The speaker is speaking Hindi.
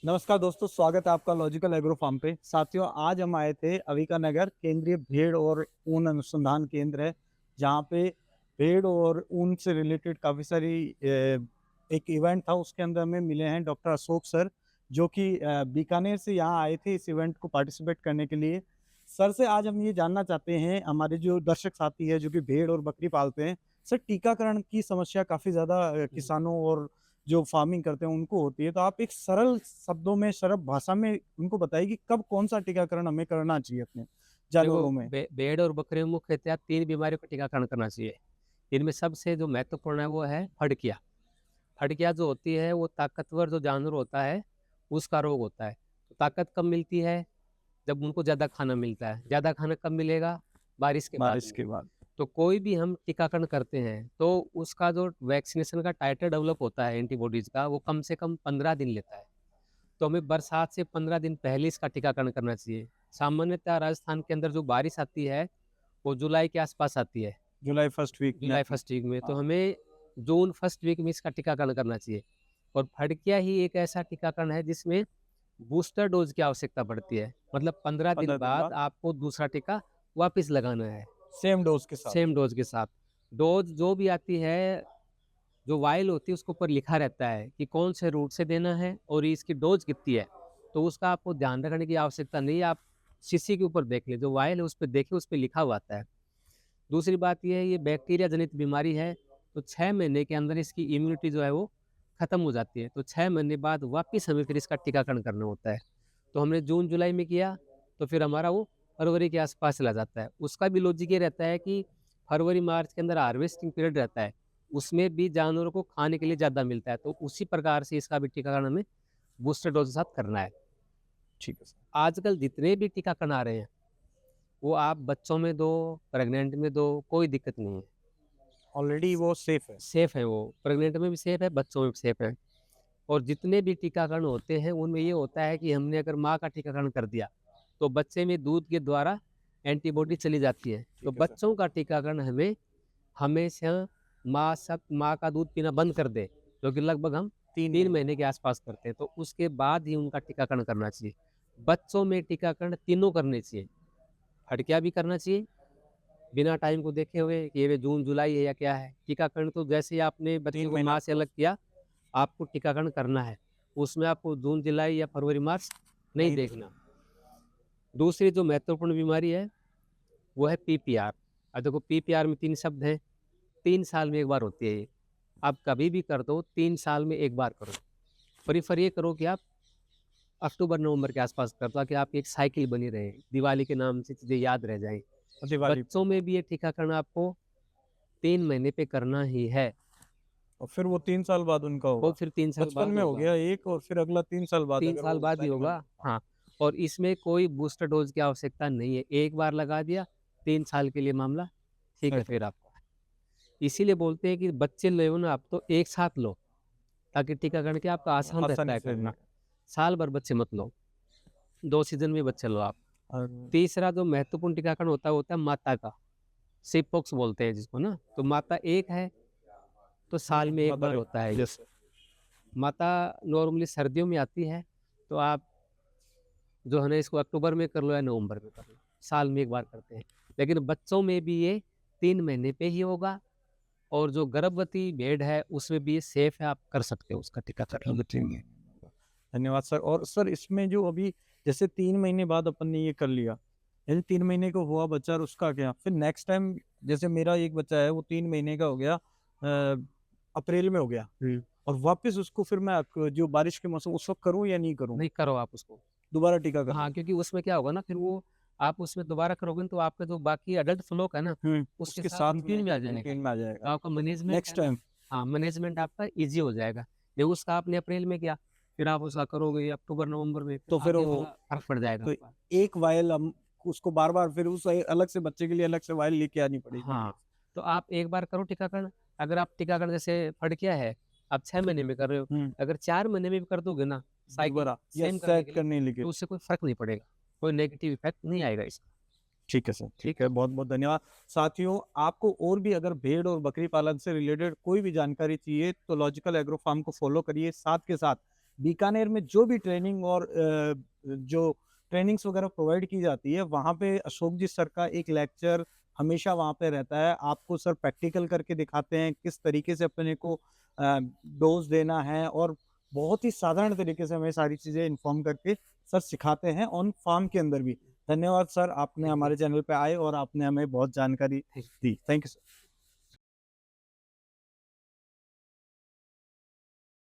नमस्कार दोस्तों, स्वागत है आपका लॉजिकल एग्रो फार्म पे। साथियों, आज हम आए थे अविका नगर केंद्रीय भेड़ और ऊन अनुसंधान केंद्र है, जहाँ पे भेड़ और ऊन से रिलेटेड काफ़ी सारी एक इवेंट था। उसके अंदर हमें मिले हैं डॉक्टर अशोक सर, जो कि बीकानेर से यहाँ आए थे इस इवेंट को पार्टिसिपेट करने के लिए। सर से आज हम ये जानना चाहते हैं, हमारे जो दर्शक साथी है जो कि भेड़ और बकरी पालते हैं, सर टीकाकरण की समस्या काफ़ी ज़्यादा किसानों और जो फार्मिंग करते हैं उनको होती है। तो आप एक सरल शब्दों में, सरल भाषा में उनको बताइए कि कब कौन-सा टीकाकरण हमें करना चाहिए अपने देखो जानवरों में? भेड़ और बकरे में मुख्यतः 3 बीमारियों का टीकाकरण करना चाहिए। इनमें सबसे जो महत्वपूर्ण है वो है फड़किया। फड़किया जो होती है वो ताकतवर जो जानवर होता है उसका रोग होता है। तो ताकत कब मिलती है? जब उनको ज़्यादा खाना मिलता है। ज़्यादा खाना कब मिलेगा? बारिश के बाद बारिश में। के बाद। तो कोई भी हम टीकाकरण करते हैं तो उसका जो वैक्सीनेशन का टाइटर डेवलप होता है एंटीबॉडीज़ का वो कम से कम 15 दिन लेता है। तो हमें बरसात से 15 दिन पहले इसका टीकाकरण करना चाहिए। सामान्यतः राजस्थान के अंदर जो बारिश आती है, वो जुलाई के आसपास आती है, जुलाई फर्स्ट वीक में जुलाई फर्स्ट वीक में। तो हाँ, हमें जून फर्स्ट वीक में इसका टीकाकरण करना चाहिए। और फड़किया ही एक ऐसा टीकाकरण है जिसमें बूस्टर डोज़ की आवश्यकता पड़ती है। मतलब 15 दिन 15 दिन बाद बाद आपको दूसरा टीका वापस लगाना है, सेम डोज़ के साथ। सेम डोज़ के साथ। डोज़ जो भी आती है, जो वायल होती है उसके ऊपर लिखा रहता है कि कौन से रूट से देना है और इसकी डोज कितनी है। तो उसका आपको ध्यान रखने की आवश्यकता नहीं है, आप शीशी के ऊपर देख लें, जो वायल है उस पे देखिए, उस पे लिखा हुआ आता है। दूसरी बात ये है, ये बैक्टीरिया जनित बीमारी है, तो 6 महीने के अंदर इसकी इम्यूनिटी जो है वो खत्म हो जाती है। तो 6 महीने बाद वापिस हमें फिर इसका टीकाकरण करना होता है। तो हमने जून जुलाई में किया तो फिर हमारा वो फरवरी के आसपास चला जाता है। उसका भी लॉजिक ये रहता है कि फरवरी मार्च के अंदर हार्वेस्टिंग पीरियड रहता है, उसमें भी जानवरों को खाने के लिए ज़्यादा मिलता है। तो उसी प्रकार से इसका भी टीकाकरण हमें बूस्टर डोज के साथ करना है। ठीक है सर। आजकल जितने भी टीकाकरण आ रहे हैं, वो आप बच्चों में दो, प्रेग्नेंट में दो, कोई दिक्कत नहीं है। ऑलरेडी वो सेफ है। सेफ़ है वो, प्रेग्नेंट में भी सेफ़ है, बच्चों में भी सेफ़ है। और जितने भी टीकाकरण होते हैं, उनमें ये होता है कि हमने अगर माँ का टीकाकरण कर दिया, तो बच्चे में दूध के द्वारा एंटीबॉडी चली जाती है। तो ठीक है सर। बच्चों का टीकाकरण हमें हमेशा माँ का दूध पीना बंद कर दे, जो कि लगभग हम 3 3 महीने। महीने के आसपास करते हैं, तो उसके बाद ही उनका टीकाकरण करना चाहिए। बच्चों में टीकाकरण तीनों करने चाहिए, फड़किया भी करना चाहिए, बिना टाइम को देखे हुए कि ये जून जुलाई है या क्या है। टीकाकरण तो जैसे ही आपने बच्चे 3 को महीना माँ से अलग किया, आपको टीकाकरण करना है। उसमें आपको जून जुलाई या फरवरी मार्च नहीं नहीं देखना। दूसरी जो महत्वपूर्ण बीमारी है, वो है पीपीआर। देखो पीपीआर में 3 शब्द हैं, 3 साल में 1 बार होती है ये। आप कभी भी कर दो, 3 साल में 1 बार करो। प्रेफ़र ये करो कि आप अक्टूबर-नवंबर के आसपास कर दो, ताकि आपकी एक साइकिल बनी रहे, दिवाली के नाम से चीज़ें याद रह जाएँ। दिवाली पे। बच्चों में भी ये टीकाकरण आपको 3 महीने पे करना ही है, और फिर वो 3 साल बाद उनका वो होगा। फिर 3 साल बचपन बाद में हो होगा, गया एक, और फिर अगला 3 साल बाद 3 अगर साल वो बाद ही एनिमल। होगा। हाँ, और इसमें कोई बूस्टर डोज़ की आवश्यकता नहीं है, एक बार लगा दिया, 3 साल के लिए मामला ठीक है सेट है। फिर आपका। इसीलिए बोलते हैं कि बच्चे लो ना आप तो एक साथ लो, ताकि टीकाकरण क्या आपका आसान रहता आसानी है से करना। साल भर बच्चे मत लो, 2 सीज़न में बच्चे लो आप। और तीसरा जो महत्वपूर्ण टीकाकरण होता है, वो होता है माता का, सिकपॉक्स बोलते हैं जिसको ना, तो माता एक है, तो साल में 1 मदर बार है। होता है ये। Yes sir. माता नॉर्मली सर्दियों में आती है, तो आप जो है ना इसको अक्टूबर में कर लो या नवंबर में कर लो, साल में 1 बार करते हैं। लेकिन बच्चों में भी ये 3 महीने पे ही होगा, और जो गर्भवती भेड़ है उसमें भी ये सेफ है, आप कर सकते हो उसका टीकाकरण। धन्यवाद सर। और सर, इसमें जो अभी जैसे 3 महीने बाद अपन ने ये कर लिया, जैसे 3 महीने का हुआ बच्चा, और उसका क्या? फिर नेक्स्ट टाइम जैसे मेरा एक बच्चा है वो 3 महीने का हो गया, अप्रैल में हो गया, हुँ, और वापस उसको फिर मैं जो बारिश के मौसम उस वक़्त करूँ या नहीं करूँ? नहीं करो आप उसको। दोबारा टीकाकरण? हाँ, क्योंकि उसमें क्या होगा ना, फिर वो आप उसमें दोबारा करोगे ना, तो आपका जो बाकी एडल्ट फ्लोक है ना, उसके उसके साथ साथ रूटीन में में आ जाएगा। रूटीन में आ तो जाएगा। आपका मैनेजमेंट है नेक्स्ट ना, टाइम। हाँ, मैनेजमेंट आपका ईज़ी हो जाएगा। जब उसका आपने अप्रैल में किया, फिर आप उसका करोगे अक्टूबर-नवंबर में, फिर तो फिर आगे वो वाला फ़र्क पड़ जाएगा तो आपका। एक वायल हम उसको बार-बार फिर उस अलग से बच्चे के लिए अलग से वायल लेके आनी पड़ेगी। हाँ, तो आप एक बार करो टीकाकरण, अगर आप टीकाकरण जैसे फड़ किया है, आप 6 महीने में कर रहे हो, हुँ, अगर 4 महीने में भी कर दोगे ना, साइकिल दोबारा या सेम करने सेट के लिए, करने लेके। तो उससे कोई फ़र्क नहीं पड़ेगा, कोई नेगेटिव इफ़ेक्ट नहीं आएगा इसका। ठीक है सर, ठीक ठीक है। है? बहुत-बहुत धन्यवाद। साथियों, आपको और भी अगर भेड़ और बकरी पालन से रिलेटेड कोई भी जानकारी चाहिए, तो लॉजिकल एग्रो फार्म को फ़ॉलो करिए। साथ के साथ बीकानेर में जो भी ट्रेनिंग और जो ट्रेनिंग्स वगैरह प्रोवाइड की जाती है, वहाँ पे अशोक जी सर का एक लेक्चर हमेशा वहाँ पे रहता है। आपको सर प्रैक्टिकल करके दिखाते हैं किस तरीके से अपने को डोज़ देना है, और बहुत ही साधारण तरीके से हमें सारी चीज़ें इन्फॉर्म करके सर सिखाते हैं ऑन फार्म के अंदर भी। धन्यवाद सर, आपने थैंक यू। हमारे चैनल पे आए और आपने हमें बहुत जानकारी thank the. Thank you sir.